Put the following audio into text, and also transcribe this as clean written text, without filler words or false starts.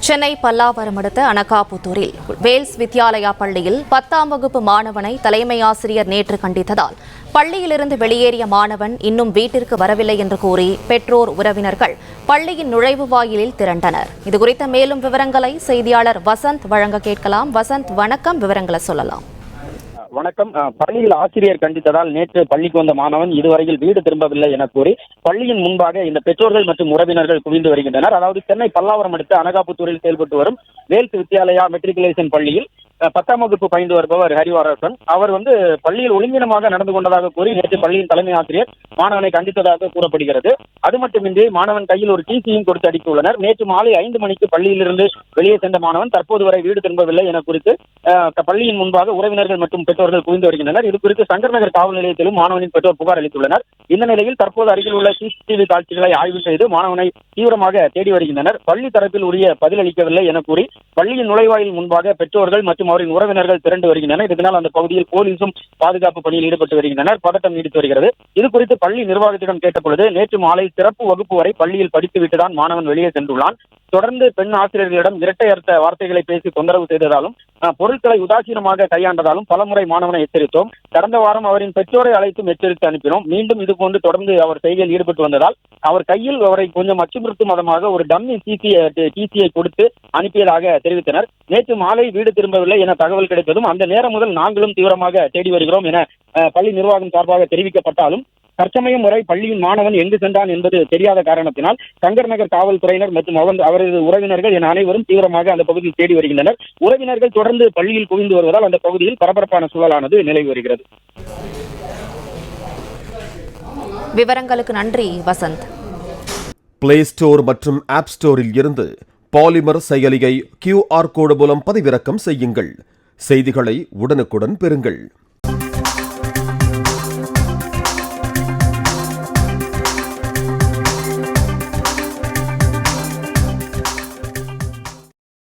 சென்னை பல்லாவரம் அடுத்த அனகாபுத்தூரில் வேல்ஸ் வித்யாலயா பள்ளியில் 10ஆம் வகுப்பு மாணவனை தலைமை ஆசிரியர் நேற்று கண்டித்ததால் பள்ளியிலிருந்து வெளியேறிய மாணவன் இன்னும் வீட்டிற்கு வரவில்லை என்று கூறி பெற்றோர் உறவினர்கள் பள்ளியின் நுழைவு வாயிலில் திரண்டனர். இதுகுறித்த மேலும் விவரங்களை செய்தியாளர் வசந்த் வழங்க கேட்கலாம். வசந்த், வணக்கம். விவரங்களை சொல்லலாம். வணக்கம். பள்ளியில் ஆசிரியர் கண்டித்ததால் நேற்று பள்ளிக்கு வந்த மாணவன் இதுவரையில் வீடு திரும்பவில்லை என கூறி பள்ளியின் முன்பாக இந்த பெற்றோர்கள் மற்றும் உறவினர்கள் குவிந்து வருகின்றனர். அதாவது சென்னை பல்லாவரம் அடுத்த அனகாபுத்தூரில் செயல்பட்டு வரும் வேல்ஸ் வித்யாலயா மெட்ரிகுலேஷன் பள்ளியில் 10ஆம் வகுப்பு பயின்று வருபவர் ஹரிவரசன். அவர் பள்ளியில் ஒழுங்கினமாக நடந்து கொண்டதாக கூறி நேற்று பள்ளியின் தலைமை ஆசிரியர் மாணவனை கண்டித்ததாக கூறப்படுகிறது. அது மட்டுமின்றி மாணவன் கையில் ஒரு டிசியும் கொடுத்து அடித்துள்ளனர். நேற்று மாலை 5 மணிக்கு பள்ளியிலிருந்து வெளியே சென்ற மாணவன் தற்போது வரை வீடு திரும்பவில்லை என குறித்து பள்ளியின் முன்பாக உறவினர்கள் மற்றும் பெற்றோர்கள் குவிந்து வருகின்றனர். இது குறித்து சங்கர் நகர் காவல் நிலையத்திலும் மாணவனின் பெற்றோர் புகார் அளித்துள்ளனர். இந்த நிலையில் தற்போது அருகில் உள்ள சிசிடிவி காட்சிகளை ஆய்வு செய்து மாணவனை தீவிரமாக தேடி வருகின்றனர். பள்ளி தரப்பில் உரிய பதில் அளிக்கவில்லை என கூறி பள்ளியின் நுழைவாயில் முன்பாக பெற்றோர்கள் மற்றும் அவரின் உறவினர்கள் திரண்டு வருகின்றனர். இதனால் அந்த பகுதியில் போலீசும் பாதுகாப்பு பணியில் ஈடுபட்டு வருகின்றனர். பதட்டம் நீடித்து வருகிறது. இது குறித்து பள்ளி நிர்வாகத்திடம் கேட்டபொழுது நேற்று மாலை சிறப்பு வகுப்பு வரை பள்ளியில் படித்துவிட்டுதான் மாணவன் வெளியே சென்றுள்ளான். தொடர்ந்து பெண் ஆசிரியர்களிடம் இரட்டை அர்த்த வார்த்தைகளை பேசி தொந்தரவு செய்ததாலும் பொருட்களை உதாசீனமாக கையாண்டதாலும் பலமுறை மாணவனை எச்சரித்தோம். கடந்த வாரம் அவரின் பெற்றோரை அழைத்தும் எச்சரித்து அனுப்பினோம். மீண்டும் இதுபோன்று தொடர்ந்து அவர் செய்கையில் ஈடுபட்டு வந்ததால் அவர் கையில் அவரை கொஞ்சம் அச்சுறுத்தும் விதமாக ஒரு டம்மி டிசியை கொடுத்து அனுப்பியதாக தெரிவித்தனர். நேற்று மாலை வீடு திரும்பவில்லை என தகவல் கிடைத்ததும் அந்த நேரம் முதல் நாங்களும் தீவிரமாக தேடி வருகிறோம் என பள்ளி நிர்வாகம் சார்பாக தெரிவிக்கப்பட்டாலும் தற்சமயம் வரை பள்ளியின் மாணவன் எங்கு சென்றான் என்பது தெரியாத காரணத்தினால் சங்கர் நகர் காவல்துறையினர் மற்றும் அவரது உறவினர்கள் என அனைவரும் தீவிரமாக அந்த பகுதியில் தேடி வருகின்றனர். உறவினர்கள் தொடர்ந்து பள்ளியில் குவிந்து வருவதால் அந்த பகுதியில் பரபரப்பான சூழலானது நிலவி வருகிறது. விவரங்களுக்கு நன்றி வசந்த். பிளே ஸ்டோர் மற்றும் ஆப் ஸ்டோரில் இருந்து பாலிமர் செயலியை QR கோடு மூலம் பதிவிறக்கம் செய்யுங்கள். செய்திகளை உடனுக்குடன் பெறுங்கள்.